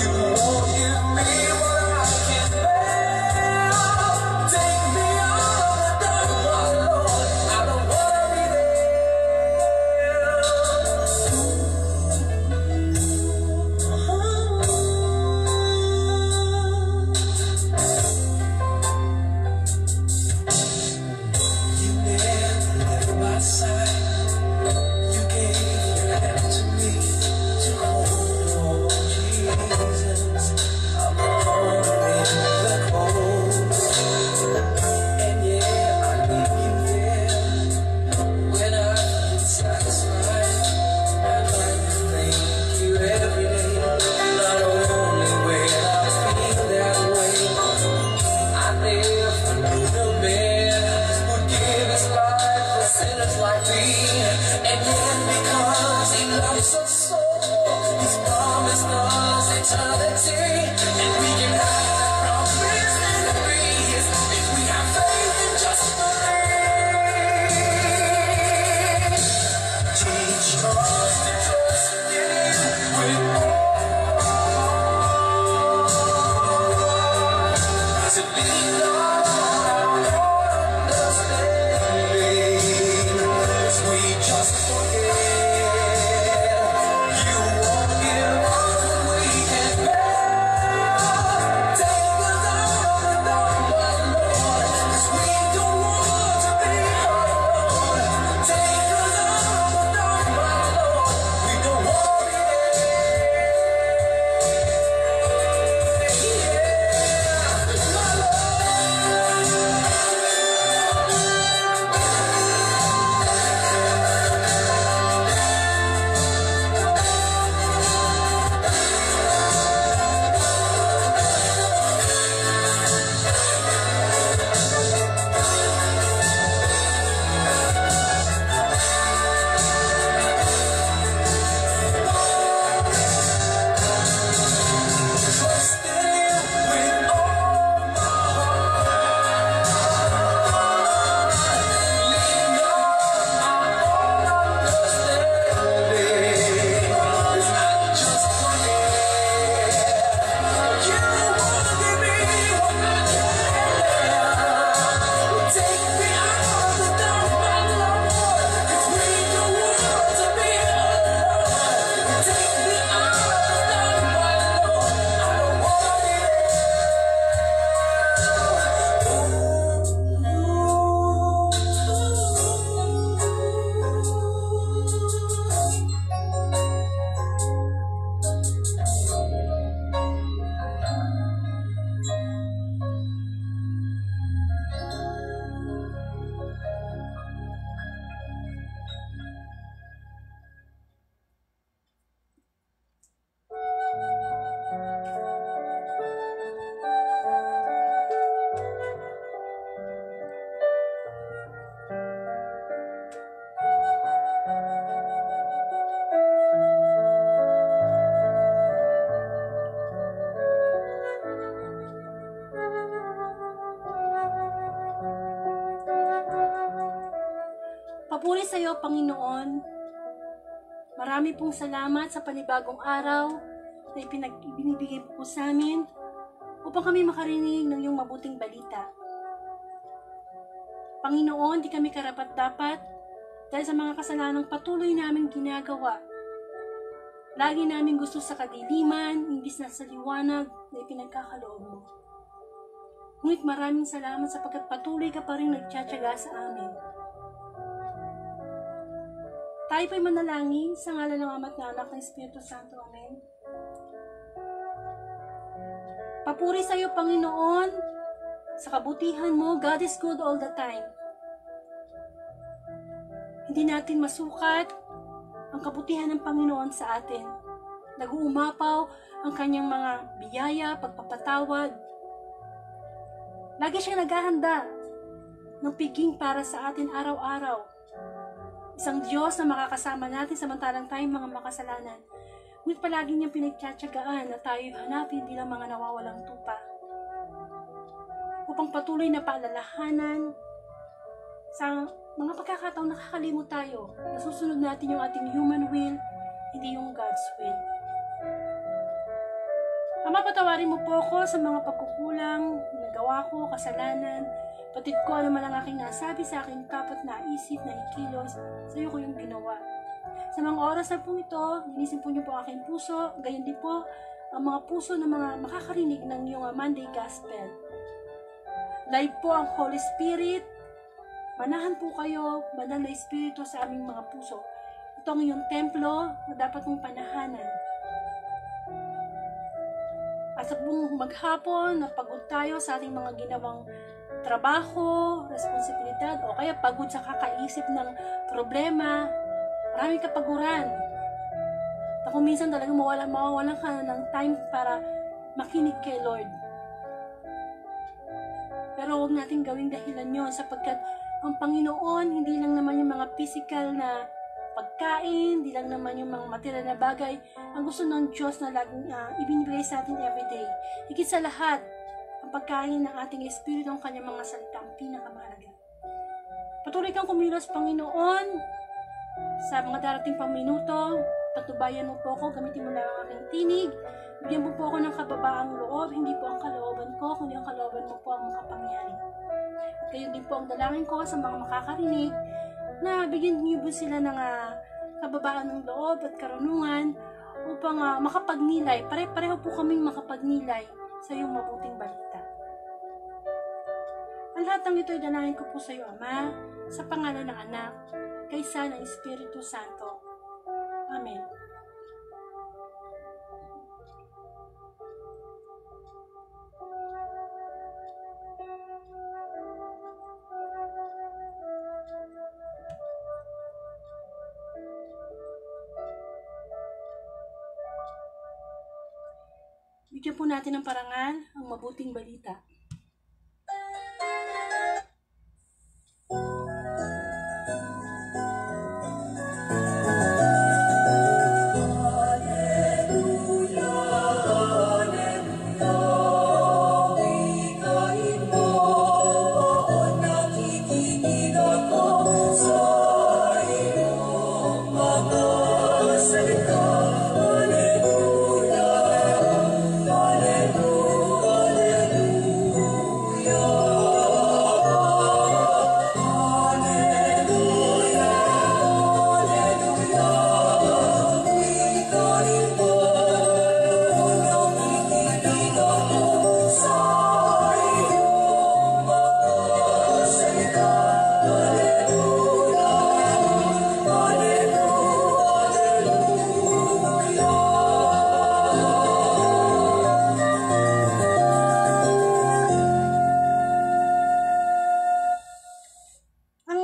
You Papuri sa iyo, Panginoon. Marami pong salamat sa panibagong araw na ibinibigay po sa amin upang kami makarinig ng iyong mabuting balita. Panginoon, di kami karapat-dapat dahil sa mga kasalanang patuloy namin ginagawa. Lagi namin gusto sa kadiliman, imbis na sa liwanag na ipinagkakaloob mo. Ngunit maraming salamat sapagkat patuloy ka pa rin nagtsatsaga sa amin. Tayo po'y manalangin sa ngalan ng Ama at ng Anak ng Espiritu Santo. Amen. Papuri sa iyo, Panginoon, sa kabutihan mo. God is good all the time. Hindi natin masukat ang kabutihan ng Panginoon sa atin. Nag-uumapaw ang kanyang mga biyaya, pagpapatawad. Lagi siyang naghahanda ng piging para sa atin araw-araw. Isang Diyos na makakasama natin samantalang tayong mga makasalanan. Ngunit palagi niyang pinagtsatsagaan na tayo hanapin bilang mga nawawalang tupa. Upang patuloy na paalalahanan sa mga pagkakataong nakakalimot tayo, nasusunod natin yung ating human will, hindi yung God's will. Ama, patawarin mo po ako sa mga pagkukulang, nagawa ko, kasalanan, patid ko ano man ang aking nasabi sa aking kapat na isip, na ikilos, sa iyo ko yung ginawa. Sa mga oras na po ito, linisin po niyo po ang aking puso, gayon din po ang mga puso ng mga makakarinig ng iyong Monday Gospel. Live po ang Holy Spirit, manahan po kayo, banal na Espiritu sa aming mga puso. Ito ang iyong templo na dapat mong panahanan. At sa buong maghapon, napagod tayo sa ating mga ginawang trabaho, responsibilidad, o kaya pagod sa kakaisip ng problema, maraming kapaguran. Na kung minsan talagang mawawalan ka ng time para makinig kay Lord. Pero huwag natin gawing dahilan yon sapagkat ang Panginoon, hindi lang naman yung mga physical na pagkain, di lang naman yung mga material na bagay ang gusto ng Diyos na laging ibinibigay sa atin everyday. Higit sa lahat, ang pagkain ng ating espiritu ng kanyang mga salita ang pinakamahalaga. Patuloy kang kumilos, Panginoon, sa mga darating pang minuto. Patubayan mo po ako, gamitin mo lang ang aking tinig. Bigyan mo po ako ng kababaang loob, hindi po ang kalooban ko, kundi ang kalooban mo po ang makapangyari. At kayo din po ang dalangin ko sa mga makakarinig, na bigyan niyo po sila ng kababaan ng loob at karunungan upang makapagnilay. Pare-pareho po kaming makapagnilay sa iyong mabuting balita. Ang lahat ng ito ay dalangin ko po sa iyo, Ama, sa pangalan ng Anak, kaysa ng Espiritu Santo. Amen. Bigyan po natin ng parangal ang mabuting balita.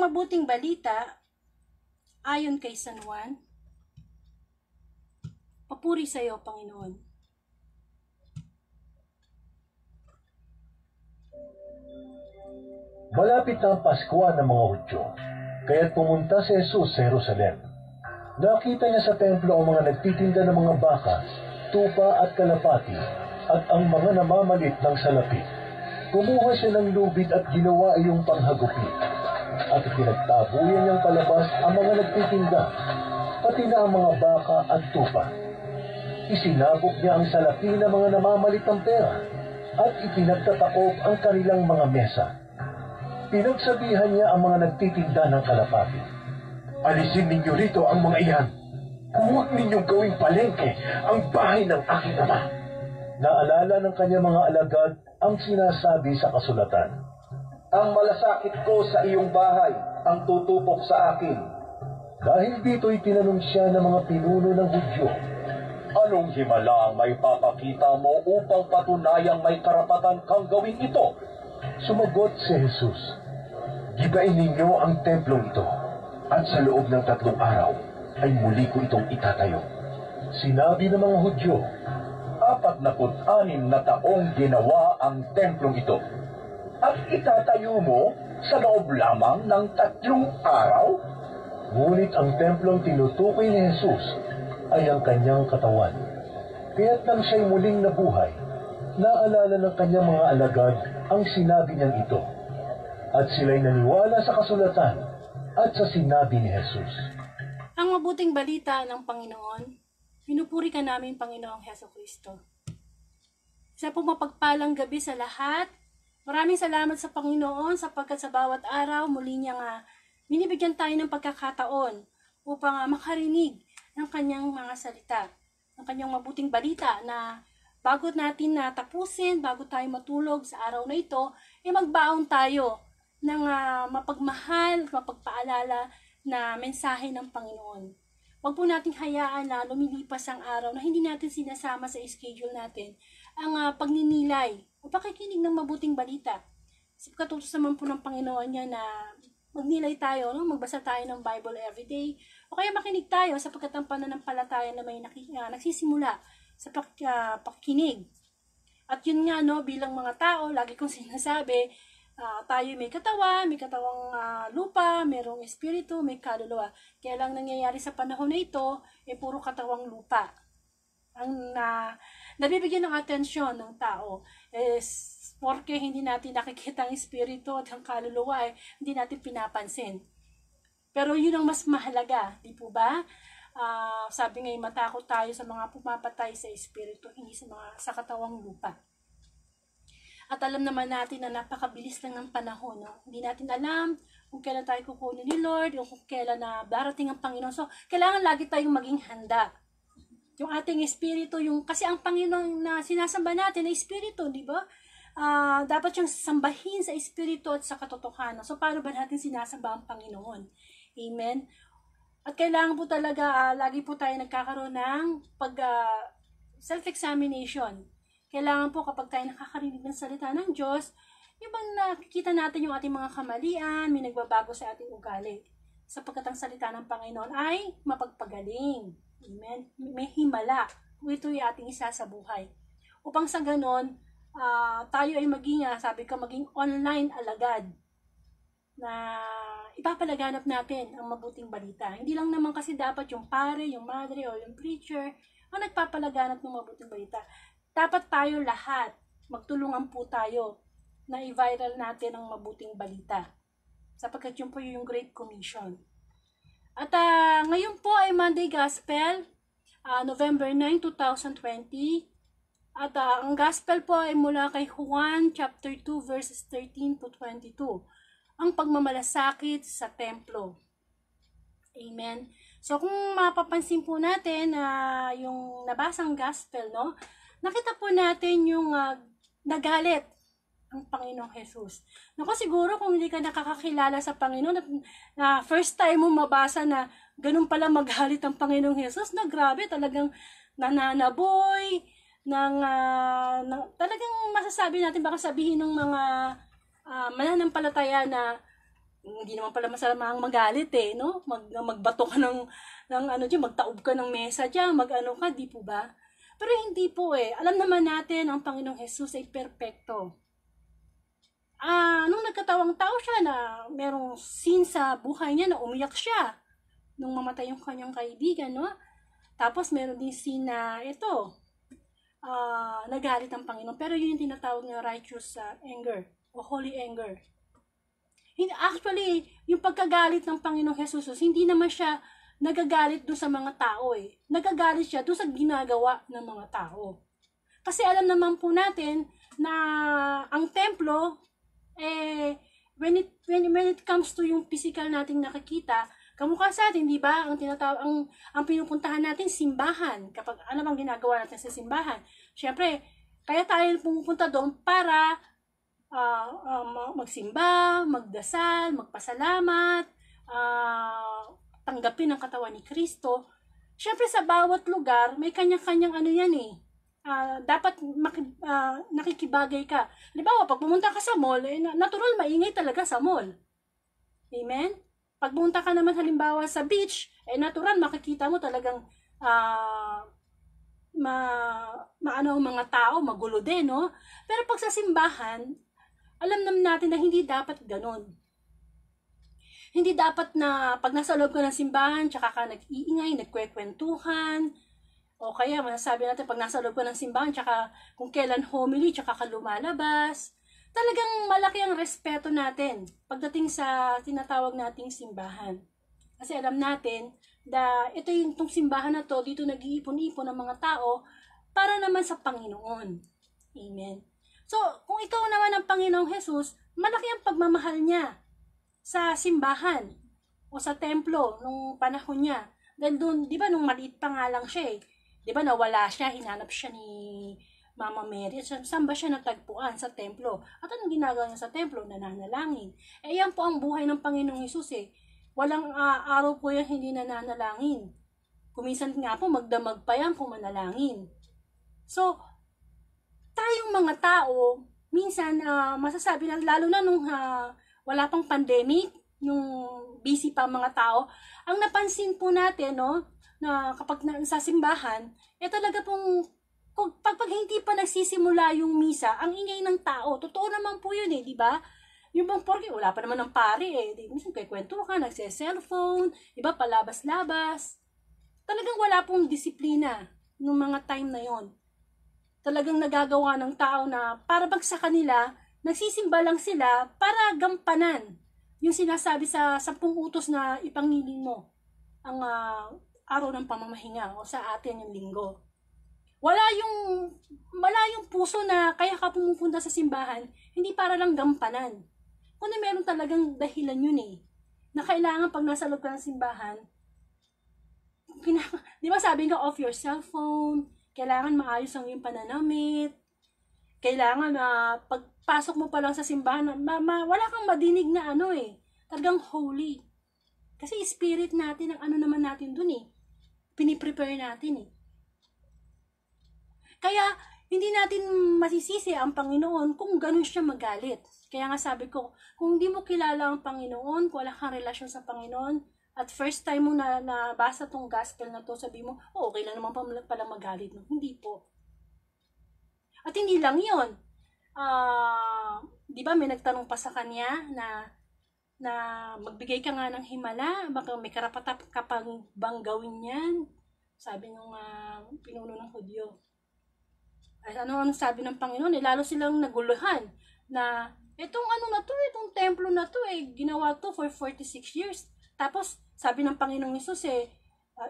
Mabuting balita, ayon kay San Juan, papuri sa iyo, Panginoon. Malapit na ang Paskuhan ng mga Hudyo, kaya't pumunta si Jesus sa Jerusalem. Nakita niya sa templo ang mga nagtitinda ng mga baka, tupa at kalapati, at ang mga namamalit ng salapi. Kumuha siya ng lubid at ginawa iyong panghagupit. At pinagtabuyan niyang palabas ang mga nagtitinda, pati na ang mga baka at tupa. Isinabog niya ang salapi ng mga namamalit ng pera, at ipinagtataob ang kanilang mga mesa. Pinagsabihan niya ang mga nagtitinda ng kalapati. Alisin ninyo rito ang mga iyan. Huwag ninyong gawing palengke ang bahay ng aking ama. Naalala ng kanyang mga alagad ang sinasabi sa kasulatan. Ang malasakit ko sa iyong bahay ang tutupok sa akin. Dahil dito'y tinanong siya ng mga pinuno ng Hudyo, Anong himala ang may papakita mo upang patunayang may karapatan kang gawin ito? Sumagot si Jesus, Gibain ninyo ang templong ito, at sa loob ng 3 araw ay muli ko itong itatayo. Sinabi ng mga Hudyo, 46 na taong ginawa ang templong ito. At itatayo mo sa loob lamang ng 3 araw? Ngunit ang templong tinutukoy ni Jesus ay ang kanyang katawan. Kaya't nang siya'y muling nabuhay, naalala ng kanyang mga alagad ang sinabi niyang ito. At sila'y naniwala sa kasulatan at sa sinabi ni Jesus. Ang mabuting balita ng Panginoon, pinupuri ka namin, Panginoong Jesucristo. Isa pong mapagpalang gabi sa lahat. Maraming salamat sa Panginoon sapagkat sa bawat araw muli niya binibigyan tayo ng pagkakataon upang makarinig ng kanyang mga salita, ng kanyang mabuting balita na bago natin tapusin, bago tayo matulog sa araw na ito, magbaon tayo ng mapagmahal, mapagpaalala na mensahe ng Panginoon. Huwag po nating hayaan na lumilipas ang araw na hindi natin sinasama sa schedule natin ang pagninilay o pakikinig ng mabuting balita. Katutos naman po ng Panginoon niya na magnilay tayo, magbasa tayo ng Bible everyday, o kaya makinig tayo sapagkat ang pananampalataya na may nagsisimula sa pakikinig. At yun nga, bilang mga tao, lagi kong sinasabi, Tayo may katawan, may katawang lupa, merong espiritu, may kaluluwa. Kaya lang nangyayari sa panahon na ito, puro katawang lupa. Ang nabibigyan ng atensyon ng tao is porque hindi natin nakikita ang espiritu at ang kaluluwa, hindi natin pinapansin. Pero yun ang mas mahalaga, di po ba? Sabi nga, matakot tayo sa mga pumapatay sa espiritu, hindi sa katawang lupa. At alam naman natin na napakabilis lang ng panahon. No? Hindi natin alam kung kailan tayo kukunin ni Lord, o kung kailan na darating ang Panginoon. So, kailangan lagi tayong maging handa. Yung ating espiritu, kasi ang Panginoon na sinasamba natin na espiritu, di ba? Dapat siyang sambahin sa espiritu at sa katotohanan. So, paano ba natin sinasamba ang Panginoon? Amen? At kailangan po talaga, lagi po tayo nagkakaroon ng self-examination. Kailangan po kapag tayo nakakarinig ng salita ng Diyos, yung bang nakikita natin yung ating mga kamalian, may nagbabago sa ating ugali. Sapagkat ang salita ng Panginoon ay mapagpagaling. Amen? May himala. Ito yung ating isa sa buhay. Upang sa ganon, tayo ay maging online alagad na ipapalaganap natin ang mabuting balita. Hindi lang naman kasi dapat yung pare, yung madre, o yung preacher ang nagpapalaganap ng mabuting balita. Dapat tayo lahat, magtulungan po tayo na i-viral natin ang mabuting balita. Sapagkat yun po yung Great Commission. At ngayon po ay Monday Gospel, November 9, 2020. At ang Gospel po ay mula kay Juan chapter 2 verses 13 to 22. Ang pagmamalasakit sa templo. Amen. So kung mapapansin po natin yung nabasang Gospel, no? Nakita po natin yung nagalit ang Panginoong Jesus. Naku, siguro kung hindi ka nakakakilala sa Panginoon at first time mo mabasa na ganun pala magalit ang Panginoong Jesus, na grabe, talagang nananaboy, talagang masasabi natin, baka sabihin ng mga mananampalataya na hindi naman pala masama ang magalit no? Magbato ka ng magtaob ka ng mesa dyan, ka, di po ba? Pero hindi po Alam naman natin ang Panginoong Jesus ay perpekto. Nung nagkatawang tao siya na merong scene sa buhay niya na umiyak siya nung mamatay yung kanyang kaibigan, no? Tapos meron din scene na nagalit ang Panginoon. Pero yun yung tinatawag na righteous anger o holy anger. Actually, yung pagkagalit ng Panginoong Jesus, hindi naman siya nagagalit doon sa mga tao Nagagalit siya doon sa ginagawa ng mga tao. Kasi alam naman po natin na ang templo, when it comes to yung physical nating nakikita, kamukha sa atin, di ba? Ang pinupuntahan natin, simbahan. Kapag ano bang ginagawa natin sa simbahan? Siyempre, kaya tayo pumupunta doon para magsimba, magdasal, magpasalamat, tanggapin ang katawan ni Kristo. Siyempre sa bawat lugar, may kanya-kanyang dapat nakikibagay ka. Halimbawa, pag pumunta ka sa mall, natural maingay talaga sa mall. Amen? Pag pumunta ka naman halimbawa sa beach, natural makikita mo talagang mga tao, magulo din, no? Pero pag sa simbahan, alam naman natin na hindi dapat ganon. Hindi dapat na pag nasa loob ka ng simbahan, tsaka ka nag-iingay, nagkwekwentuhan, o kaya masasabi natin pag nasa loob ka ng simbahan, tsaka kung kailan homily, tsaka ka lumalabas. Talagang malaki ang respeto natin pagdating sa tinatawag nating simbahan. Kasi alam natin na itong simbahan na to, dito nag-iipon-ipon ng mga tao para naman sa Panginoon. Amen. So, kung ikaw naman ang Panginoong Jesus, malaki ang pagmamahal niya sa simbahan o sa templo nung panahon niya. Dahil doon, di ba, nung maliit pa nga lang siya di ba, nawala siya, hinanap siya ni Mama Mary. Saan ba siya natagpuan? Sa templo. At anong ginagawa niya sa templo? Nananalangin. Yan po ang buhay ng Panginoong Jesus Walang araw po yan hindi nananalangin. Kuminsan nga po, magdamag pa yan kung manalangin. So, tayong mga tao, minsan, masasabi na, lalo na nung wala pang pandemic, yung busy pa mga tao, ang napansin po natin, no, na kapag sa simbahan, talaga pong, pag hindi pa nagsisimula yung misa, ang ingay ng tao, totoo naman po yun di ba? Yung bang porke, wala pa naman ng pare eh. Di, minsan kwento ka, nagse-cellphone, iba palabas-labas. Talagang wala pong disiplina nung mga time na yon. Talagang nagagawa ng tao na para bang sa kanila, nagsisimba lang sila para gampanan yung sinasabi sa 10 utos na ipangiling mo ang araw ng pamamahinga o sa atin yung linggo. Wala yung puso na kaya ka pumupunta sa simbahan, hindi para lang gampanan. Kung meron talagang dahilan yun eh, na kailangan pag nasa loob ka ng simbahan, di ba sabi nga off your cellphone, kailangan maayos ang iyong pananamit, kailangan pagpasok mo pa lang sa simbahan, wala kang madinig na talagang holy. Kasi spirit natin, ang naman natin dun eh, piniprepare natin eh. Kaya, hindi natin masisisi ang Panginoon kung ganun siya magalit. Kaya nga sabi ko, kung hindi mo kilala ang Panginoon, kung wala kang relasyon sa Panginoon, at first time mo na nabasa tong gospel na to, sabi mo, okay lang naman pala magalit. No? Hindi po. At hindi lang yun. Di ba may nagtanong pa sa kanya na magbigay ka nga ng himala, baka may karapatan ka pang bang gawin yan? Sabi nung pinuno ng Hudyo. Ano sabi ng Panginoon? Lalo silang naguluhan na itong itong templo na to ginawa to for 46 years. Tapos sabi ng Panginoong Hesus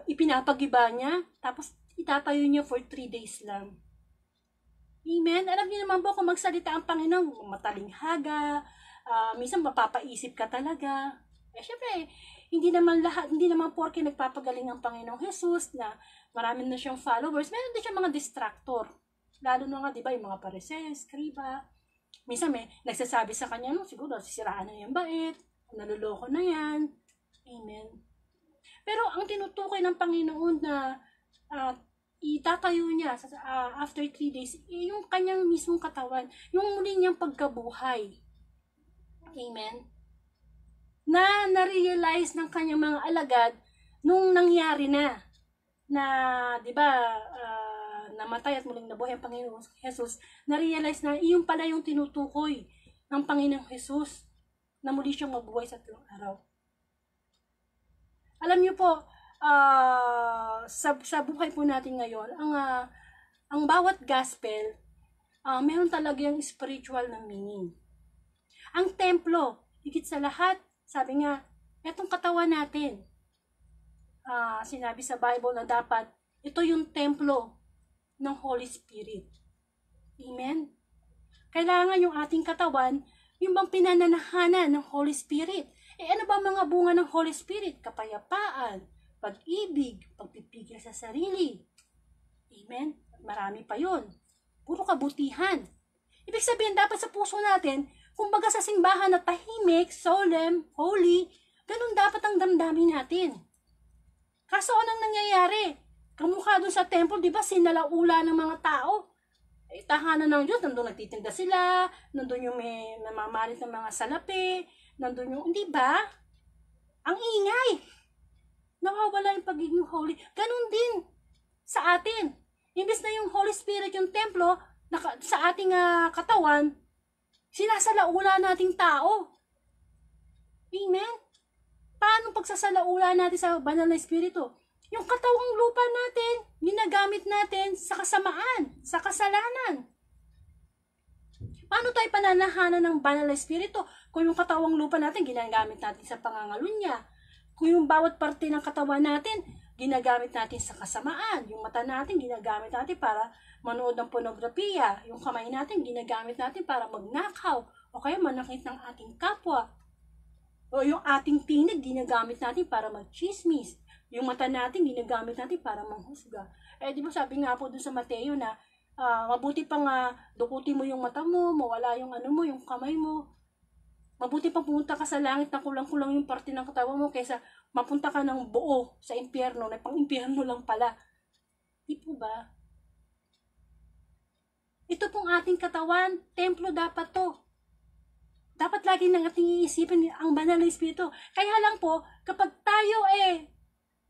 ipinapagiba niya, tapos itatayo niya for 3 days lang. Amen? Alam niyo naman po kung magsalita ang Panginoon, matalinghaga, minsan mapapaisip ka talaga. Syempre, hindi naman porke nagpapagaling ang Panginoong Hesus na marami na siyang followers, meron din siyang mga distractor. Lalo na nga, di ba, yung mga Pariseos, Skriba. Minsan may nagsasabi sa kanya, siguro, sisiraan na yung bait, naluloko na yan. Amen. Pero ang tinutukoy ng Panginoon na itatayo niya after 3 days, yung kanyang mismong katawan, yung muli niyang pagkabuhay. Amen. Na-realize ng kanyang mga alagad nung nangyari na, di ba, namatay at muling nabuhay ang Panginoong Jesus, na-realize na iyon pala yung tinutukoy ng Panginoong Jesus na muli siyang mabuhay sa 3 araw. Alam niyo po, sa buhay po natin ngayon, ang bawat gospel, meron talaga yung spiritual na meaning. Ang templo, higit sa lahat, sabi nga, etong katawan natin, sinabi sa Bible na dapat, ito yung templo ng Holy Spirit. Amen? Kailangan yung ating katawan, yung bang pinananahanan ng Holy Spirit. Ano ba mga bunga ng Holy Spirit? Kapayapaan, pag-ibig, pagpipigil sa sarili. Amen? Marami pa yun. Puro kabutihan. Ibig sabihin, dapat sa puso natin, kumbaga sa simbahan na tahimik, solemn, holy, ganun dapat ang damdamin natin. Kaso anong nangyayari? Kamukha doon sa temple, di ba, sinalaula ng mga tao. Tahanan ng Diyos, nandun nagtitinda sila, nandun yung may namamalit ng mga salapi, nandun yung, di ba? Ang ingay. Nawawala yung pagiging holy. Ganun din sa atin. Imbes na yung Holy Spirit, yung templo, sa ating katawan, sinasalaula nating tao. Amen? Paano pagsasalaula natin sa banal na Espiritu? Yung katawang lupa natin, ginagamit natin sa kasamaan, sa kasalanan. Paano tayo pananahanan ng banal na Espiritu? Kung yung katawang lupa natin, ginagamit natin sa pangangalunya. Kung yung bawat parte ng katawan natin, ginagamit natin sa kasamaan. Yung mata natin, ginagamit natin para manood ng pornografiya. Yung kamay natin, ginagamit natin para magnakaw. O kaya manakit ng ating kapwa. O yung ating tinig, ginagamit natin para magchismis. Yung mata natin, ginagamit natin para manghusga. Di ba sabi nga po dun sa Mateo na mabuti pang dukutin mo yung mata mo, mawala yung yung kamay mo. Mabuti pang pumunta ka sa langit na kulang-kulang yung parte ng katawan mo kaysa mapunta ka ng buo sa impyerno, na pang-impyerno lang pala. Di po ba? Ito pong ating katawan, templo dapat to. Dapat lagi nang ating iisipin ang banal na Espiritu. Kaya lang po, kapag tayo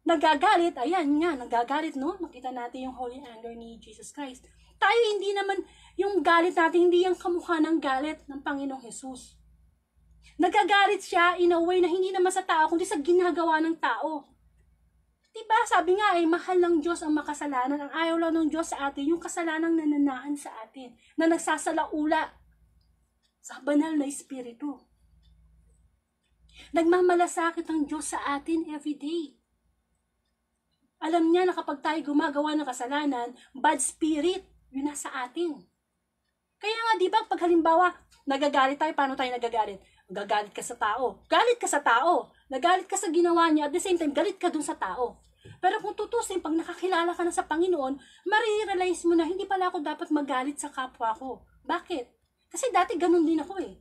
nagagalit, ayan nga, nagagalit, no? Nakita natin yung holy anger ni Jesus Christ. Tayo hindi naman, yung galit natin, hindi yung kamukha ng galit ng Panginoong Jesus. Nagagalit siya in a way na hindi naman sa tao, kundi sa ginagawa ng tao. Diba, sabi nga mahal ng Diyos ang makasalanan. Ang ayaw lang ng Diyos sa atin, yung kasalanang nananahan sa atin, na nagsasalaula sa banal na espiritu. Nagmamalasakit ang Diyos sa atin everyday. Alam niya na kapag tayo gumagawa ng kasalanan, bad spirit, yun nasa atin. Kaya nga, di ba, pag halimbawa, nagagalit tayo, paano tayo nagagalit? Gagalit ka sa tao. Galit ka sa tao. Nagalit ka sa ginawa niya, at the same time, galit ka dun sa tao. Pero kung tutusin, pag nakakilala ka na sa Panginoon, marirealize mo na hindi pala ako dapat magalit sa kapwa ko. Bakit? Kasi dati ganun din ako eh.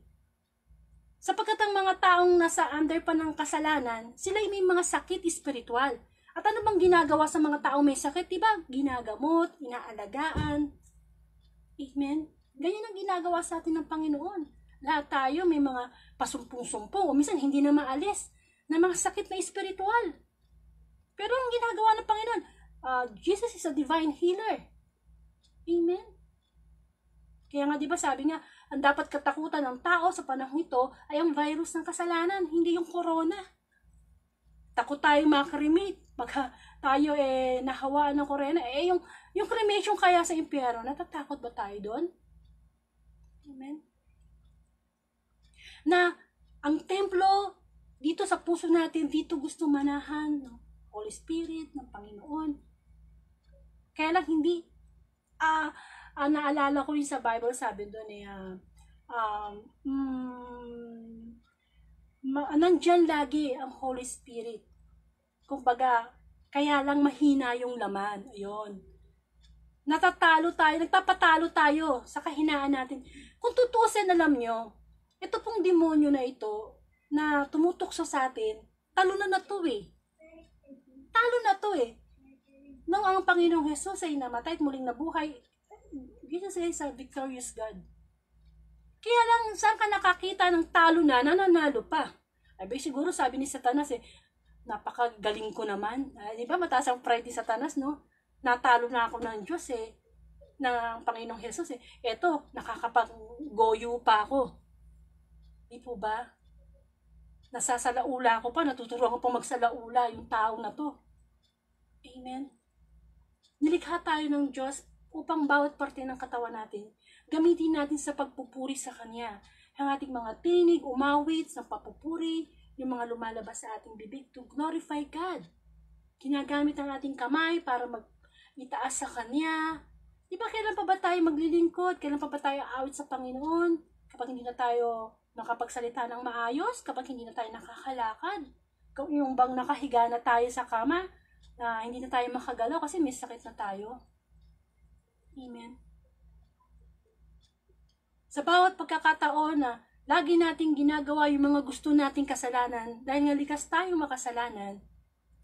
Sapagkat ang mga taong nasa under pa ng kasalanan, sila may mga sakit espiritual. At ano bang ginagawa sa mga taong may sakit? Diba? Ginagamot, inaalagaan. Amen? Ganyan ang ginagawa sa atin ng Panginoon. Lahat tayo may mga pasumpong-sumpong o minsan hindi na maalis na mga sakit na espiritual. Pero ang ginagawa ng Panginoon, Jesus is a divine healer. Amen? Kaya nga diba sabi nga, ang dapat katakutan ng tao sa panahon ito ay ang virus ng kasalanan, hindi yung corona. Takot tayo makremate. Pagka tayo nahawaan ng corona, yung cremation kaya sa impyerno, natatakot ba tayo doon? Amen? Na ang templo, dito sa puso natin, dito gusto manahan ng Holy Spirit, ng Panginoon. Kaya lang hindi, naalala ko yung sa Bible, sabi doon nandyan lagi ang Holy Spirit. Kumbaga, kaya lang mahina yung laman. Ayun. Nagpapatalo tayo sa kahinaan natin. Kung tutusin, alam nyo, ito pong demonyo na ito, na tumutukso sa atin, talo na to eh. Talo na to eh. Nung ang Panginoong Jesus ay namatay at muling nabuhay, Jesus is a victorious God. Kaya lang, saan ka nakakita ng talo na, nananalo pa? Ay, siguro sabi ni Satanas napakagaling ko naman. Di ba, mataas ang pride ni Satanas, no? Natalo na ako ng Diyos ng Panginoong Jesus Eto, nakakapag-goyo pa ako. Di po ba? Nasasalaula ako pa, natuturuan ko pa magsalaula yung tao na to. Amen? Nilikha tayo ng Diyos upang bawat parte ng katawan natin, gamitin natin sa pagpupuri sa Kanya. Ang ating mga tinig, umawit, sa papupuri, yung mga lumalabas sa ating bibig to glorify God. Ginagamit ang ating kamay para itaas sa Kanya. Di ba kailan pa ba tayo maglilingkod? Kailan pa ba tayo aawit sa Panginoon? Kapag hindi na tayo nakapagsalita ng maayos, kapag hindi na tayo nakakalakad, kung yung bang nakahiga na tayo sa kama, na hindi na tayo makagalaw kasi may sakit na tayo. Amen. Sa bawat pagkakataon na lagi nating ginagawa yung mga gusto nating kasalanan, dahil nga likas tayong makasalanan,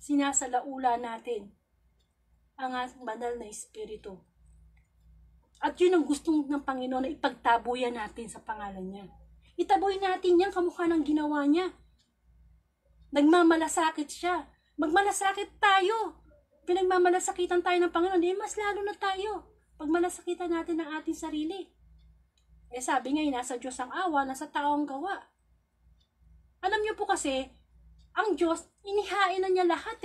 sinasalaula natin ang ating banal na espiritu. At yun ang gustong ng Panginoon na ipagtabuyan natin sa pangalan niya. Itaboy natin yan kamukha ng ginawa niya. Nagmamalasakit siya. Magmalasakit tayo. Pinagmamalasakitan tayo ng Panginoon, di mas lalo na tayo. Pag malasakitan natin ang ating sarili. Sabi nga, nasa Diyos ang awa, nasa tao ang gawa. Alam niyo po kasi, ang Diyos, inihain na niya lahat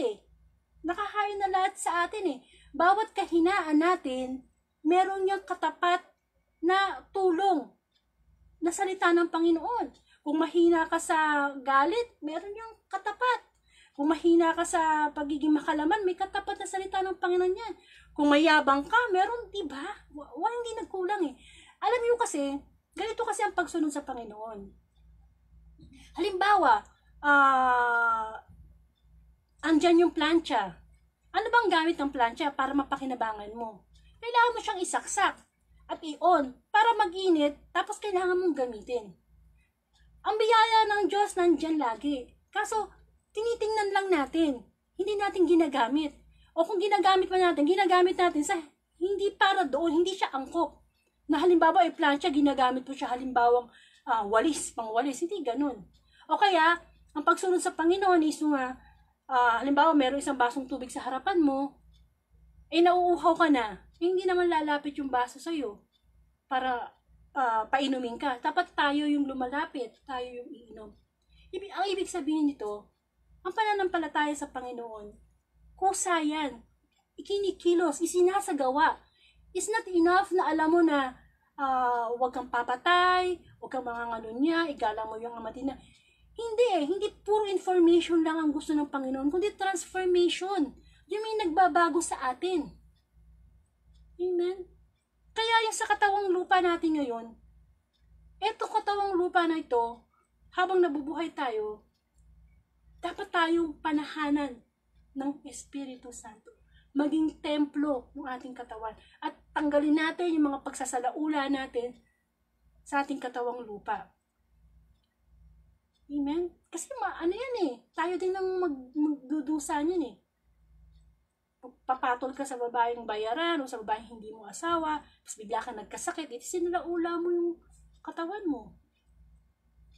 Nakahain na lahat sa atin Bawat kahinaan natin, meron niyang katapat na tulong na salita ng Panginoon. Kung mahina ka sa galit, meron niyang katapat. Kung mahina ka sa pagiging makalaman, may katapat na salita ng Panginoon yan. Kung mayabang ka, meron, diba? Hindi nagkulang Alam niyo kasi, ganito kasi ang pagsunod sa Panginoon. Halimbawa, andyan yung plancha. Ano bang gamit ng plancha para mapakinabangan mo? Kailangan mo siyang isaksak at i-on para mag-init, tapos kailangan mong gamitin. Ang biyaya ng Diyos nandyan lagi. Kaso, tinitingnan lang natin. Hindi natin ginagamit. O kung ginagamit man natin, ginagamit natin sa hindi para doon, hindi siya angkop. Na halimbawa plancha, ginagamit po siya halimbawang walis, pangwalis. Hindi ganun. O kaya, ang pagsunod sa Panginoon is halimbawa meron isang basong tubig sa harapan mo, nauuhaw ka na. Hindi naman lalapit yung baso sa'yo para painumin ka. Dapat tayo yung lumalapit, tayo yung iinom. Ang ibig sabihin nito, ang pananampalataya sa Panginoon, kusa yan, ikinikilos, isinasagawa. It's not enough na alam mo na huwag kang papatay, huwag kang mangangalunya, igala mo yung amatin na. Hindi puro information lang ang gusto ng Panginoon, kundi transformation. Yung may nagbabago sa atin. Amen? Kaya yung sa katawang lupa natin ngayon, eto katawang lupa na ito, habang nabubuhay tayo, dapat tayong panahanan ng Espiritu Santo. Maging templo ng ating katawan. At tanggalin natin yung mga pagsasalaula natin sa ating katawang lupa. Amen? Kasi ano yan tayo din ang magdudusa niyan Papatol ka sa babaeng bayaran o sa babaeng hindi mo asawa, tapos bigla ka nagkasakit, sinalaula mo yung katawan mo.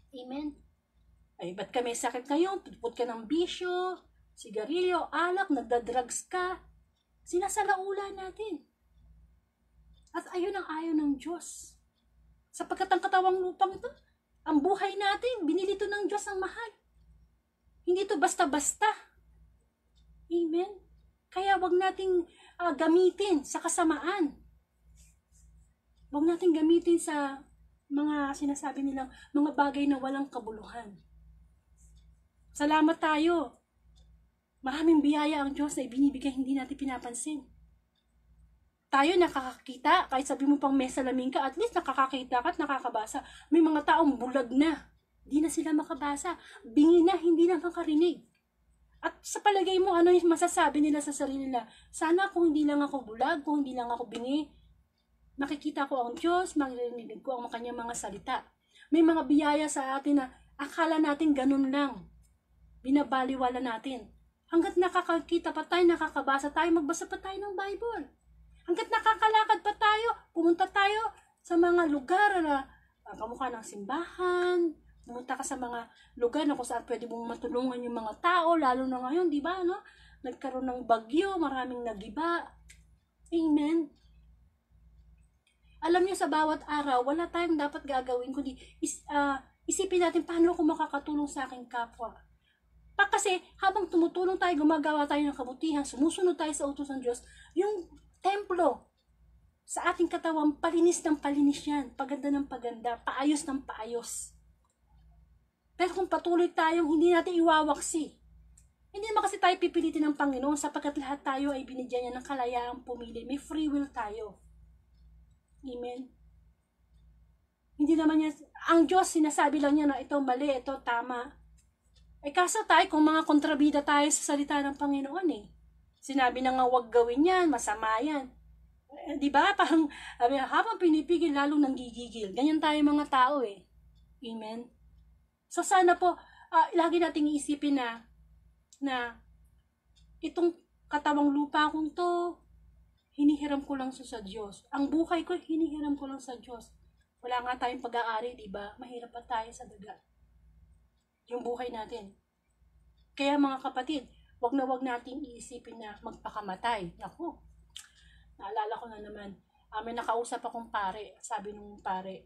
Amen? Ay, ba't ka may sakit ngayon? Putput ka ng bisyo, sigarilyo, alak, nagdadrugs ka. Sinasalaula natin. At ayun ang ayaw ng Diyos. Sapagkat ang katawang lupang ito, ang buhay natin, binili ito ng Diyos ang mahal. Hindi ito basta-basta. Amen? Kaya wag nating gamitin sa kasamaan. Wag nating gamitin sa mga sinasabi nilang mga bagay na walang kabuluhan. Salamat tayo. Maraming biyaya ang Diyos na ibinibigay, hindi natin pinapansin. Tayo nakakakita, kahit sabi mo pang may salamin ka, at least nakakakita ka at nakakabasa. May mga taong bulag na, hindi na sila makabasa. Bingi na, hindi na makarinig. At sa palagay mo, ano yung masasabi nila sa sarili nila? Sana kung hindi lang ako bulag, kung hindi lang ako bingi, makikita ko ang Diyos, maririnig ko ang kanyang mga salita. May mga biyaya sa atin na akala natin ganun lang. Binabaliwala natin. Hanggat nakakakita pa tayo, nakakabasa tayo, magbasa pa tayo ng Bible. Hanggat nakakalakad pa tayo, pumunta tayo sa mga lugar na kamukha ng simbahan, pumunta ka sa mga lugar na kung saan pwede mong matulungan yung mga tao, lalo na ngayon, di ba, no? Nagkaroon ng bagyo, maraming nagiba. Amen. Alam niyo, sa bawat araw, wala tayong dapat gagawin, kundi isipin natin paano ako makakatulong sa aking kapwa. Kasi habang tumutulong tayo, gumagawa tayo ng kabutihan, sumusunod tayo sa utos ng Diyos, yung templo sa ating katawan, palinis ng palinis yan, paganda ng paganda, paayos ng paayos. Pero kung patuloy tayong hindi natin iwawaksi, hindi naman kasi tayo pipilitin ng Panginoon sapagkat lahat tayo ay binigyan niya ng kalayaang pumili. May free will tayo. Amen? Hindi naman niya, ang Diyos sinasabi lang niya na ito mali, ito tama. Kaso tayo, kung mga kontrabida tayo sa salita ng Panginoon Sinabi na nga huwag gawin yan, masama yan. Di ba? Parang habang pinipigil, lalong nanggigigil. Ganyan tayo mga tao Amen? So sana po, lagi nating iisipin na itong katawang lupa kong to, hinihiram ko lang sa Diyos. Ang buhay ko, hinihiram ko lang sa Diyos. Wala nga tayong pag-aari, di ba? Mahirap pa tayo sa daga. Yung buhay natin. Kaya mga kapatid, wag na wag nating iisipin na magpakamatay. Naku, naalala ko na naman, may nakausap akong pare, sabi nung pare,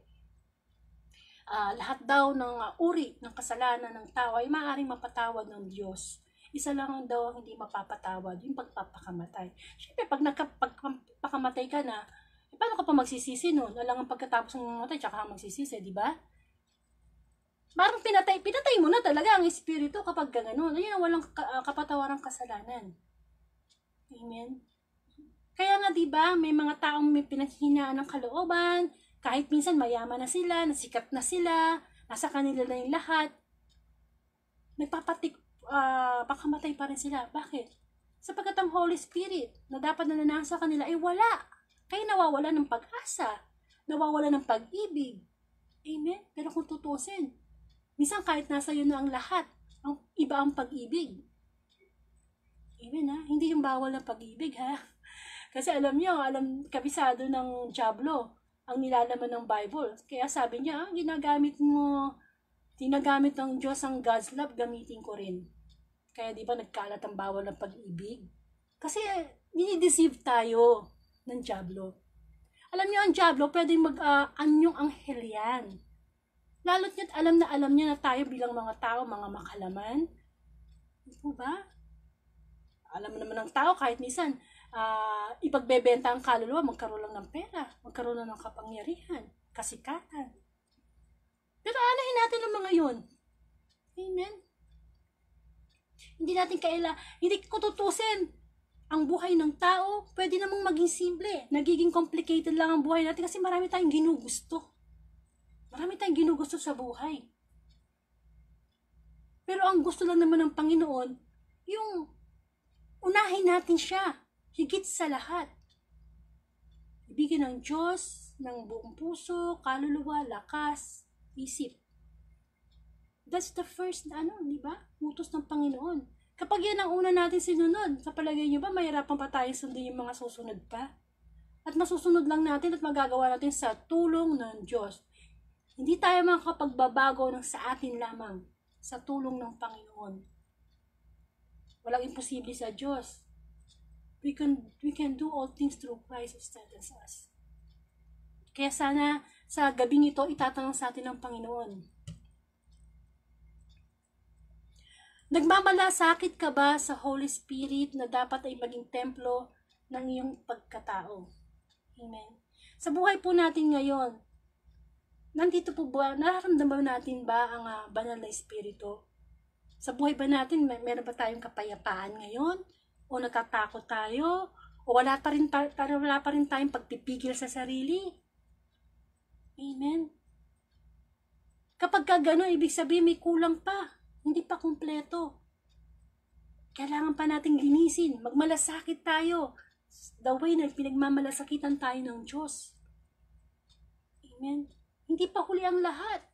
lahat daw ng uri ng kasalanan ng tao ay maaaring mapatawad ng Diyos. Isa lang daw ang hindi mapapatawad, yung pagpapakamatay. Siyempre, pag nagpakamatay ka na, paano ka pa magsisisi nun? Alang ang pagkatapos ng mamatay, tsaka ka magsisisi, di ba? Parang pinatay mo na talaga ang espiritu kapag gano'n. Ayun, walang kapatawarang kasalanan. Amen? Kaya nga, di ba, may mga taong may pinaghihinaan ng kalooban, kahit minsan mayaman na sila, nasikat na sila, nasa kanila na yung lahat, pakamatay pa rin sila. Bakit? Sapagkat ang Holy Spirit na dapat nananasa kanila ay wala. Kaya nawawala ng pag-asa, nawawala ng pag-ibig. Amen? Pero kung tutusin, minsan kahit nasa iyo na ang lahat, ang iba ang pag-ibig. Amen ha? Hindi yung bawal ng pag-ibig ha? Kasi alam niyo, kabisado ng Diablo ang nilalaman ng Bible. Kaya sabi niya, ginagamit ng Diyos ang God's love, gamitin ko rin. Kaya di ba nagkalat ang bawal ng pag-ibig? Kasi dinideceive tayo ng Diablo. Alam niyo, ang Diablo, pwedeng mag-anyong anghel yan. Lalo't niya't alam niya na tayo bilang mga tao, mga makalaman. Di po ba? Alam mo naman ng tao, kahit minsan, ipagbebenta ang kaluluwa, magkaroon lang ng pera, magkaroon lang ng kapangyarihan, kasikatan. Pero anahin natin ang mga yun. Amen? Hindi ko tutusin. Ang buhay ng tao, pwede namang maging simple. Nagiging complicated lang ang buhay natin kasi marami tayong ginugusto. Marami tayong ginugusto sa buhay. Pero ang gusto lang naman ng Panginoon, yung unahin natin siya, higit sa lahat. Ibigin ng Diyos ng buong puso, kaluluwa, lakas, isip. That's the first, di ba? Utos ng Panginoon. Kapag yan ang una natin sinunod, sa palagay nyo ba, mahirapan pa tayong sundin yung mga susunod pa? At masusunod lang natin at magagawa natin sa tulong ng Diyos. Hindi tayo makakapagbabago ng sa atin lamang, sa tulong ng Panginoon. Walang imposible sa Diyos. We can do all things through Christ who strengthens us. Kaya sana sa gabing ito, itatanong sa atin ng Panginoon. Nagmamalasakit ka ba sa Holy Spirit na dapat ay maging templo ng iyong pagkatao? Amen. Sa buhay po natin ngayon, nandito po ba, nararamdaman natin ba ang banal na Espiritu? Sa buhay ba natin, meron ba tayong kapayapaan ngayon? O natatakot tayo? O wala pa rin tayong pagpipigil sa sarili? Amen. Kapag gano'n, ibig sabihin may kulang pa. Hindi pa kumpleto. Kailangan pa nating linisin. Magmalasakit tayo. The way na pinagmamalasakitan tayo ng Diyos. Amen. Hindi pa huli ang lahat.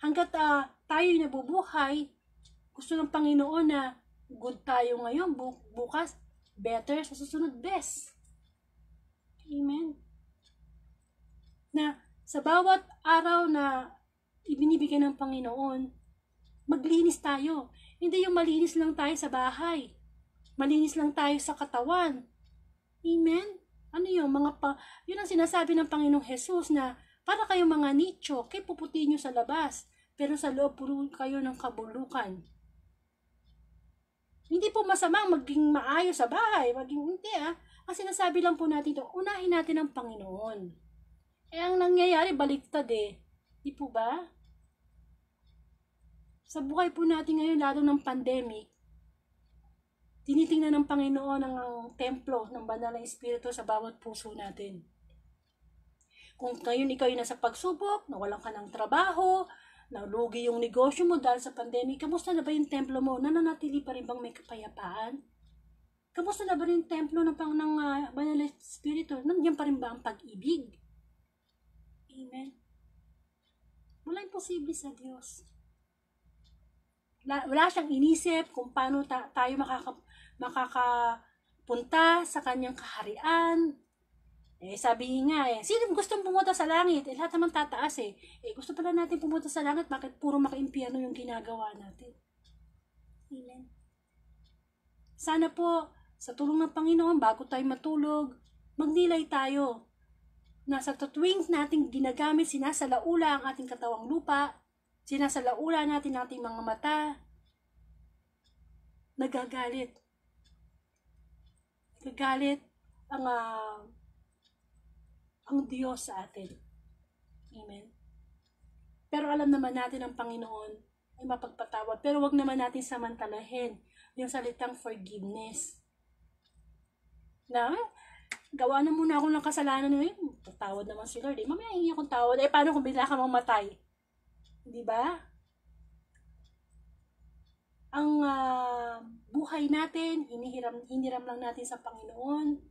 Hanggat tayo'y nabubuhay, gusto ng Panginoon na good tayo ngayon, bukas, better, sa susunod, best. Amen. Na sa bawat araw na ibinibigay ng Panginoon, maglinis tayo. Hindi yung malinis lang tayo sa bahay. Malinis lang tayo sa katawan. Amen? Ano yung yun ang sinasabi ng Panginoong Jesus na para kayong mga nicho, kayo puputin nyo sa labas, pero sa loob puro kayo ng kabulukan. Hindi po masamang maging maayos sa bahay, hindi Ang sinasabi lang po natin ito, unahin natin ang Panginoon. Ang nangyayari, baliktad Di po ba? Sa buhay po natin ngayon, lalo ng pandemic, tinitingnan ng Panginoon ang templo ng banal na Espiritu sa bawat puso natin. Kung ngayon ikaw yung nasa pagsubok, nawalan ka ng trabaho, nalugi yung negosyo mo dahil sa pandemic, kamusta na ba yung templo mo? Nananatili pa rin bang may kapayapaan? Kamusta na ba rin yung templo ng banal na Espiritu? Nandiyan pa rin ba ang pag-ibig? Amen. Wala imposible sa Diyos. Wala siyang inisip kung paano tayo makakapunta sa kanyang kaharian. Sabi nga sino gustong pumunta sa langit? Lahat naman tataas gusto pala natin pumunta sa langit, bakit puro maka-impyerno yung ginagawa natin? Amen. Sana po, sa tulong ng Panginoon, bago tayo matulog, magnilay tayo na sa tuwing nating ginagamit, sinasalaula ang ating katawang lupa, sinasalaula natin ating mga mata, nagagalit. Nagagalit ang Diyos sa atin. Amen. Pero alam naman natin ang Panginoon ay mapagpatawad. Pero wag naman natin samantalahin yung salitang forgiveness. Na, gawa na muna ako ng kasalanan ngayon. Tatawad naman si Lord. Mamaya hingi akong tawad. Paano kung bigla ka mamatay? Di ba? Ang buhay natin, hiniram lang natin sa Panginoon.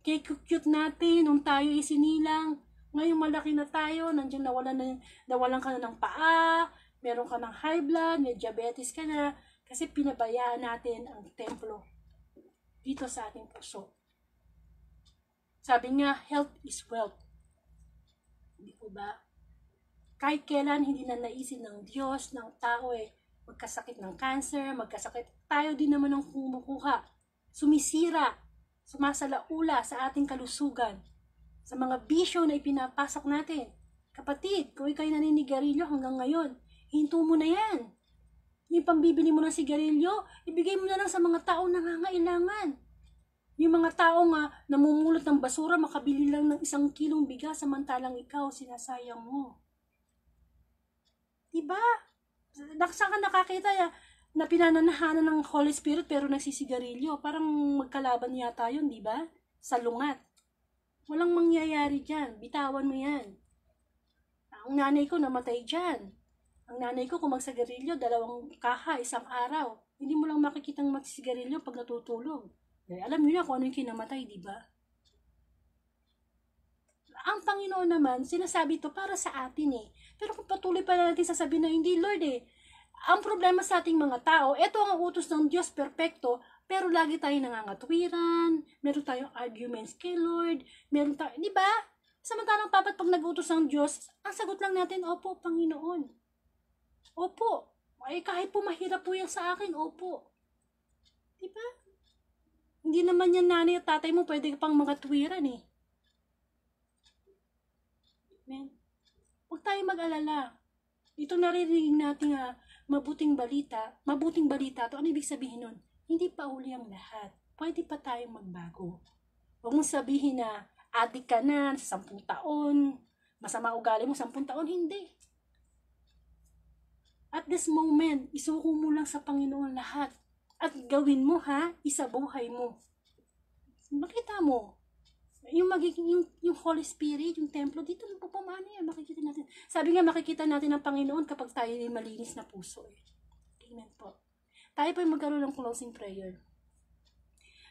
Kaya cute natin, nung tayo isinilang, ngayon malaki na tayo, nandiyan nawalan ka na ng paa, meron ka ng high blood, may diabetes ka na, kasi pinabayaan natin ang templo dito sa ating puso. Sabi nga, health is wealth. Hindi po ba? Kahit kailan hindi na naisin ng Diyos, ng tao magkasakit ng cancer, tayo din naman ang kumukuha, sumisira, sumasalaula sa ating kalusugan. sa mga bisyo na ipinapasok natin. Kapatid, kung ikaw'y naninigarilyo hanggang ngayon, hinto mo na yan. Yung pambibili mo ng sigarilyo, ibigay mo na lang sa mga taong nangangailangan. Yung mga tao nga namumulot ng basura, makabili lang ng 1 kilong bigas, samantalang ikaw, sinasayang mo. Diba? Saan ka nakakita na pinananahanan ng Holy Spirit pero nagsisigarilyo? Parang magkalaban yata yun, diba? Sa lungat. Walang mangyayari dyan. Bitawan mo yan. Ang nanay ko namatay dyan. Ang nanay ko kung magsagarilyo, 2 kaha, 1 araw. Hindi mo lang makikitang magsisigarilyo pag natutulog. Alam niyo na kung ano yung kinamatay, di ba? Ang Panginoon naman, sinasabi ito para sa atin eh. Pero kung patuloy pa natin sasabihin na hindi, Lord eh, ang problema sa ating mga tao, ito ang utos ng Diyos, perpekto, pero lagi tayong nangangatwiran, meron tayong arguments kay Lord, meron tayo, di ba? Samantalang pag nag-utos ng Diyos, ang sagot lang natin, opo, Panginoon. Opo. Ay, kahit po mahirap po yan sa akin, opo. Di ba? Hindi naman yan nanay at tatay mo, pwede pang mga tuwiran eh. Amen. Huwag tayo mag-alala. Ito naririnig natin mabuting balita. Mabuting balita to. Ano ibig sabihin nun? Hindi pa uli ang lahat. Pwede pa tayong magbago. Huwag mong sabihin na adik ka na sa 10 taon. Masama ugali mo 10 taon. Hindi. At this moment, isuko mo lang sa Panginoon lahat. At gawin mo isabuhay mo. Makita mo. Yung Holy Spirit, yung templo, dito pumamana yan, makikita natin. Sabi nga, makikita natin ang Panginoon kapag tayo ay malinis na puso. Amen po. Tayo po magkaroon ng closing prayer.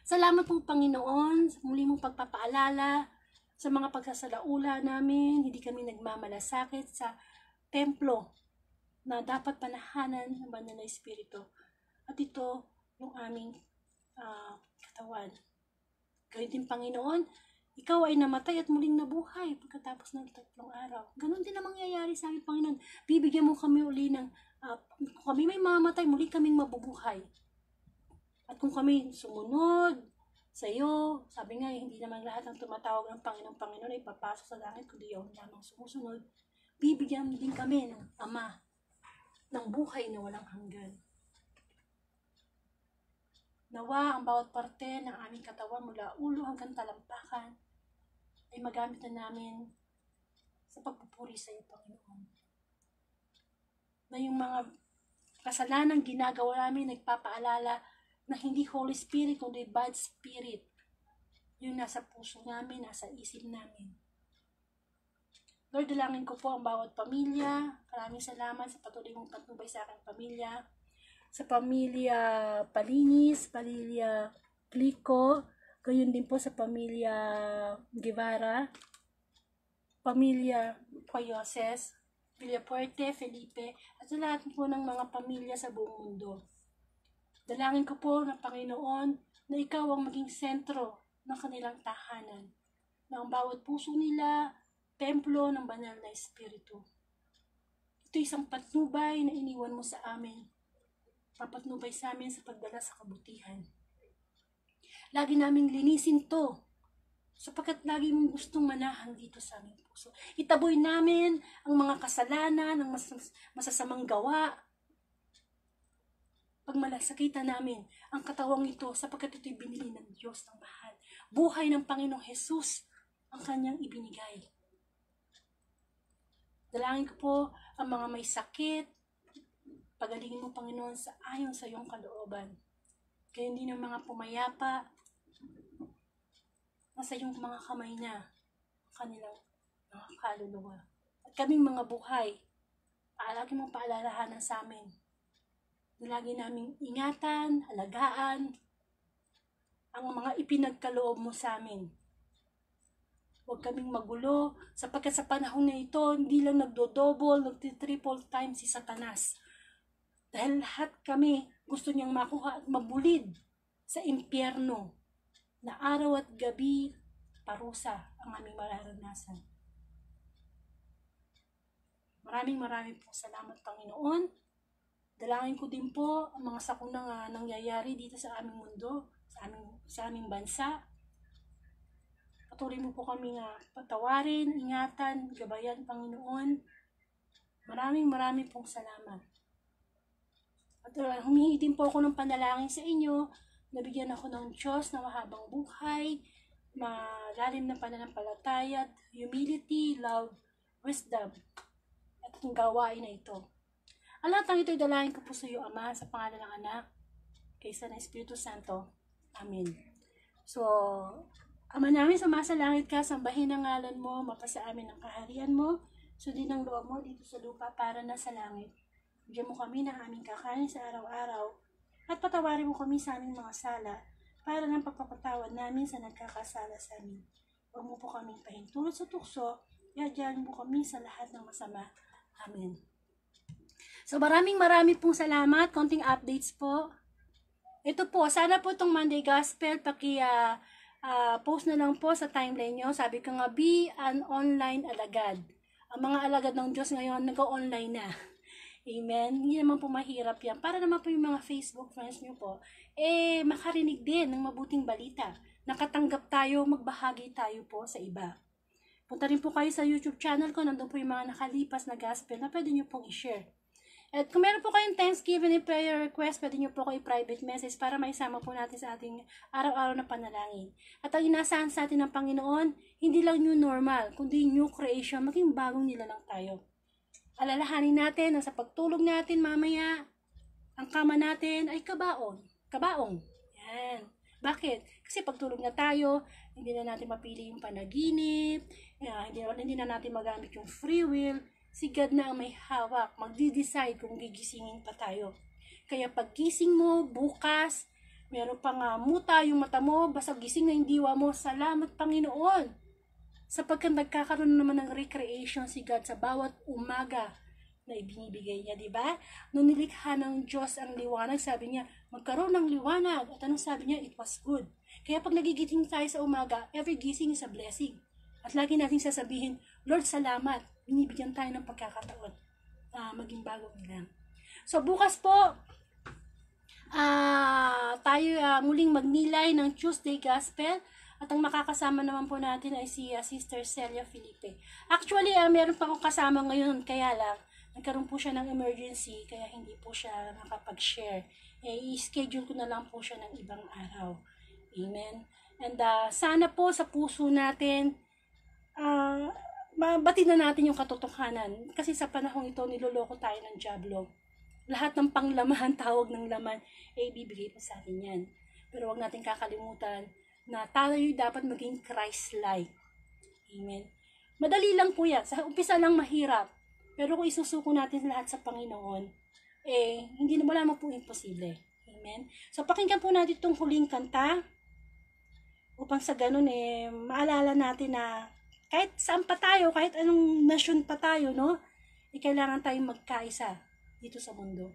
Salamat po Panginoon, sa muli mong pagpapaalala, sa mga pagsasalaula namin, hindi kami nagmamalasakit sa templo na dapat panahanan ng banal na Espiritu. At ito, yung aming katawan. Gayun din Panginoon, ikaw ay namatay at muling nabuhay pagkatapos ng 3 araw. Ganon din ang mangyayari sa amin, Panginoon. Bibigyan mo kami uli ng, kung kami may mamatay, muli kaming mabubuhay. At kung kami sumunod sa iyo, sabi nga, hindi naman lahat ng tumatawag ng Panginoon ay papasok sa langit, kundi yung lamang sumusunod. Bibigyan din kami ng Ama ng buhay na walang hanggan. Nawa ang bawat parte ng aming katawan mula ulo hanggang talampakan ay magamit na namin sa pagpupuri sa iyo, Panginoon. Na yung mga kasalanang ginagawa namin nagpapaalala na hindi Holy Spirit kundi bad spirit yung nasa puso namin, nasa isip namin. Lord, dalangin ko po ang bawat pamilya. Maraming salamat sa patuloy mong patnubay sa aking pamilya. Sa pamilya Palinis, pamilya Plico, gayon din po sa pamilya Guevara, pamilya Coyoses, Villapuerte, Felipe, at sa lahat po ng mga pamilya sa buong mundo. Dalangin ko po ng Panginoon na ikaw ang maging sentro ng kanilang tahanan, na ang bawat puso nila, templo ng banal na Espiritu. Ito isang patnubay na iniwan mo sa amin. Papatnubay sa amin sa pagdala sa kabutihan. Lagi naming linisin to, sapagkat lagi mong gustong manahan dito sa aming puso. Itaboy namin ang mga kasalanan, ang masasamang gawa. Pagmalasakitan namin ang katawang ito, sapagkat ito'y binili ng Diyos ng mahal. Buhay ng Panginoong Jesus ang kanyang ibinigay. Dalangin ko po ang mga may sakit, pagalingin mo, Panginoon, sa ayon sa iyong kalooban. Kaya hindi ng mga pumayapa, nasa iyong mga kamay na ang kanilang mga kaluluwa. At kaming mga buhay, lagi mong paalalahanan sa amin. Lagi naming ingatan, alagaan, ang mga ipinagkaloob mo sa amin. Huwag kaming magulo, sapagkat sa panahon na ito, hindi lang nagdo-double, nagti-triple times si Satanas. Dahil lahat kami gusto niyang makuha at mabulid sa impyerno na araw at gabi parusa ang aming mararanasan. Maraming po salamat, Panginoon. Dalangin ko din po ang mga sakunang nangyayari dito sa aming mundo, sa aming bansa. Patuloy mo po kami patawarin, ingatan, gabayan, Panginoon. Maraming pong salamat. At humingi din po ako ng panalangin sa inyo, nabigyan ako ng Diyos na mahabang buhay, malalim na pananampalataya, humility, love, wisdom, at ang gawain na ito. Ang lahat ng ito'y dalangin ko po sa iyo, Ama, sa pangalan ng Anak, kaysa ng Espiritu Santo. Amen. So, Ama namin, sumasalangit ka, sambahin ang ngalan mo, mapasa amin ang kaharian mo, sundin ang loob mo dito sa lupa para na sa langit. Bigyan mo kami ng aming kakanin sa araw-araw, at patawarin mo kami sa aming mga sala, para ng pagpapatawad namin sa nagkakasala sa amin. Huwag mo po kaming pahintulot sa tukso, yadyan mo kami sa lahat ng masama. Amen. So maraming pong salamat, konting updates po. Ito po, sana po itong Monday Gospel, post na lang po sa timeline nyo. Sabi ko nga, be an online alagad. Ang mga alagad ng Diyos ngayon, nag-online na. Amen. Hindi naman po mahirap yan. Para naman po yung mga Facebook friends nyo po, makarinig din ng mabuting balita. Nakatanggap tayo, magbahagi tayo po sa iba. Punta rin po kayo sa YouTube channel ko, nandun po yung mga nakalipas na gospel na pwede nyo pong i-share. At kung meron po kayong Thanksgiving and prayer request, pwede nyo po ko i-private message para maisama po natin sa ating araw-araw na panalangin. At ang inasahan sa atin ng Panginoon, hindi lang new normal, kundi new creation, maging bagong nila lang tayo. Alalahanin natin na sa pagtulog natin mamaya, ang kama natin ay kabaong. Yan. Bakit? Kasi pagtulog na tayo, hindi na natin mapili yung panaginip, hindi na natin magamit yung free will. Si God na ang may hawak, magdi-decide kung gigisingin pa tayo. Kaya paggising mo, bukas, meron pang muta yung mata mo, basta gising na yung diwa mo, salamat Panginoon. Sapagkat nagkakaroon naman ng recreation si God sa bawat umaga na ibinibigay niya, di ba? Nung nilikha ng Diyos ang liwanag, sabi niya, magkaroon ng liwanag. At anong sabi niya? It was good. Kaya pag nagigising tayo sa umaga, every gising is a blessing. At lagi natin sasabihin, Lord, salamat. Binibigyan tayo ng pagkakataon. Maging bagong lang. So, bukas po, tayo muling magnilay ng Tuesday Gospel. At ang makakasama naman po natin ay si Sister Celia Felipe. Actually, meron pa akong kasama ngayon, kaya lang, nagkaroon po siya ng emergency, kaya hindi po siya nakapag-share. I-schedule ko na lang po siya ng ibang araw. Amen. And sana po sa puso natin, mabatid na natin yung katotohanan. Kasi sa panahong ito, niloloko tayo ng dyablo. Lahat ng panglamahan, tawag ng laman, ibibigay pa sa atin yan. Pero huwag natin kakalimutan na tayo dapat maging Christ-like. Amen. Madali lang po yan. Sa umpisa lang mahirap. Pero kung isusuko natin lahat sa Panginoon, hindi na wala po imposible. Amen. So pakinggan po natin itong huling kanta upang sa ganun maalala natin na kahit saan pa tayo, kahit anong nasyon pa tayo, no? Kailangan tayong magkaisa dito sa mundo.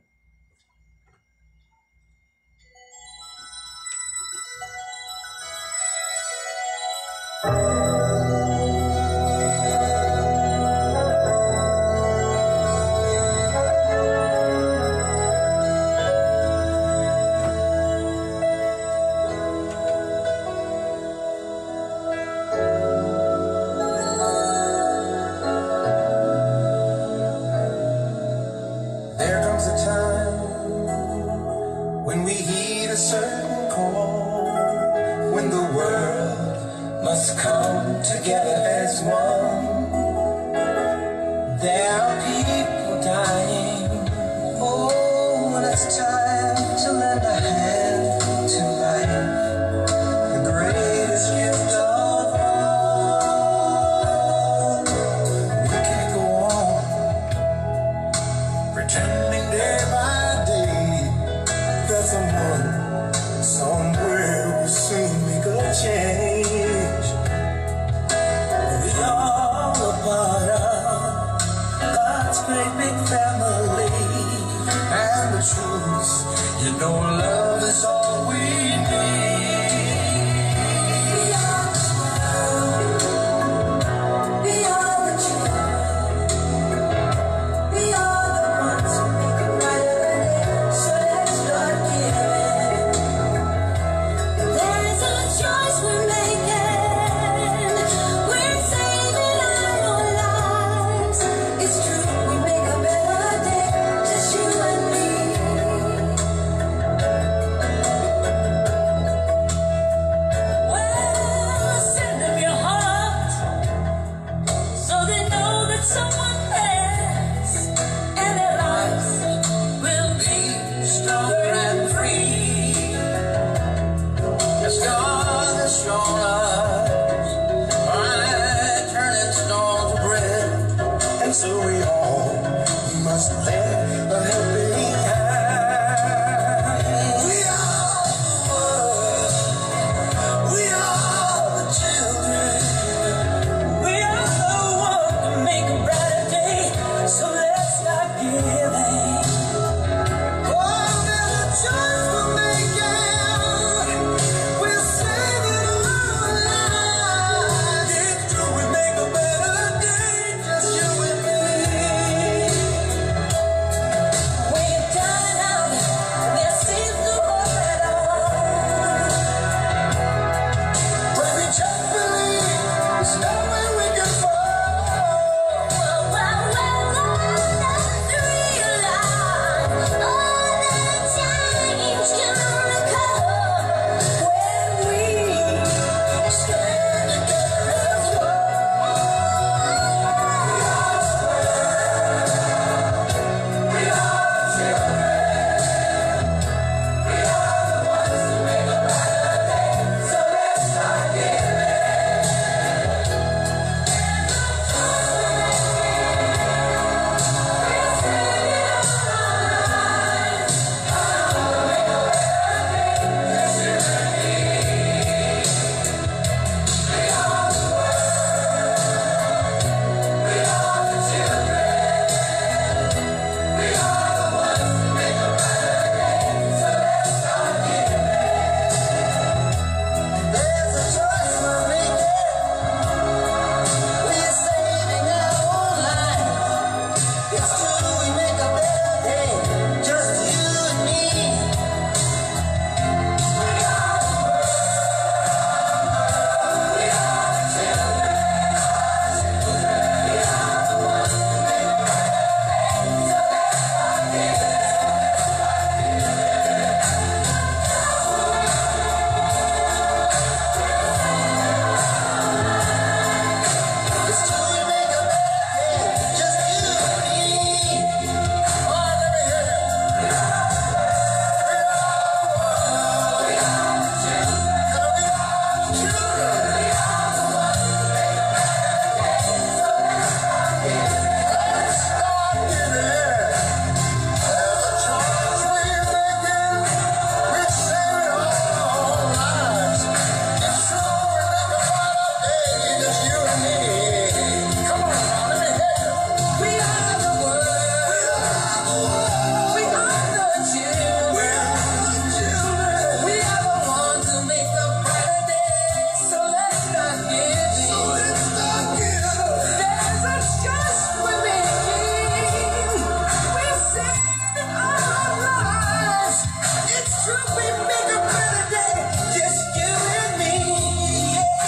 we make a better day, just you and me.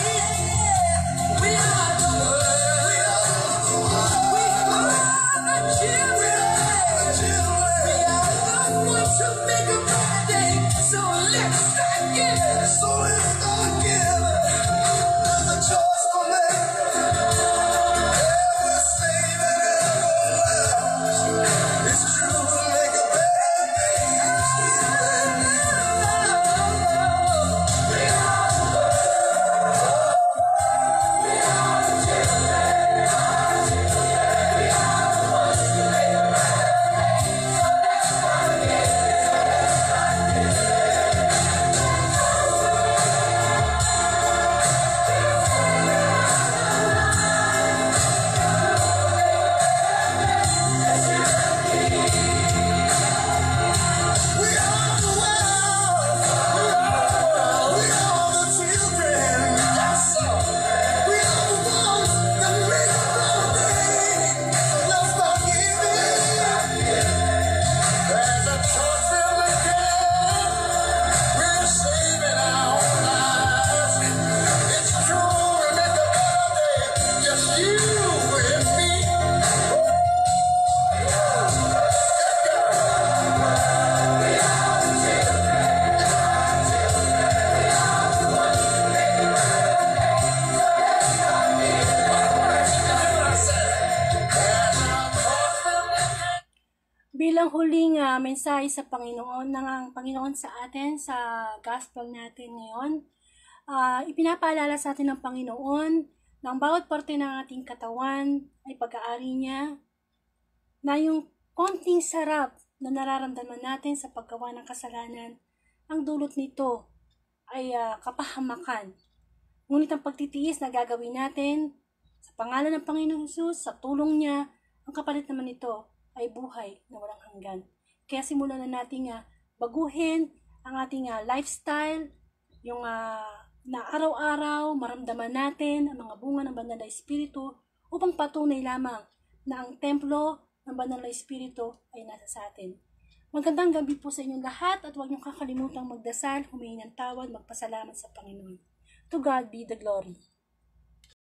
Yeah. We are the world. We are the children. We are the ones who make a better day. So let's start giving. So let's start giving. There's a choice for me. We're saving it. It's true to make a better day. We are the world. We are the children. Yes, sir. We are the ones that make a better day. So let's start giving. There's a choice in the game. We're saving our lives. It's true to make a better day. Just you and me. Bilang huling mensahe sa Panginoon, ang Panginoon sa atin sa gospel natin ngayon, ipinapaalala sa atin ng Panginoon na ang bawat parte ng ating katawan ay pag-aari niya, na yung konting sarap na nararamdaman natin sa paggawa ng kasalanan, ang dulot nito ay kapahamakan. Ngunit ang pagtitiis na gagawin natin sa pangalan ng Panginoong Hesus, sa tulong niya, ang kapalit naman nito ay buhay na walang hanggan. Kaya simulan na natin baguhin ang ating lifestyle, yung na araw-araw maramdaman natin ang mga bunga ng Banal na Espiritu upang patunay lamang na ang templo ng Banal na Espiritu ay nasa sa atin. Magandang gabi po sa inyong lahat at huwag niyong kakalimutang magdasal, humingi ng tawad, magpasalamat sa Panginoon. To God be the glory.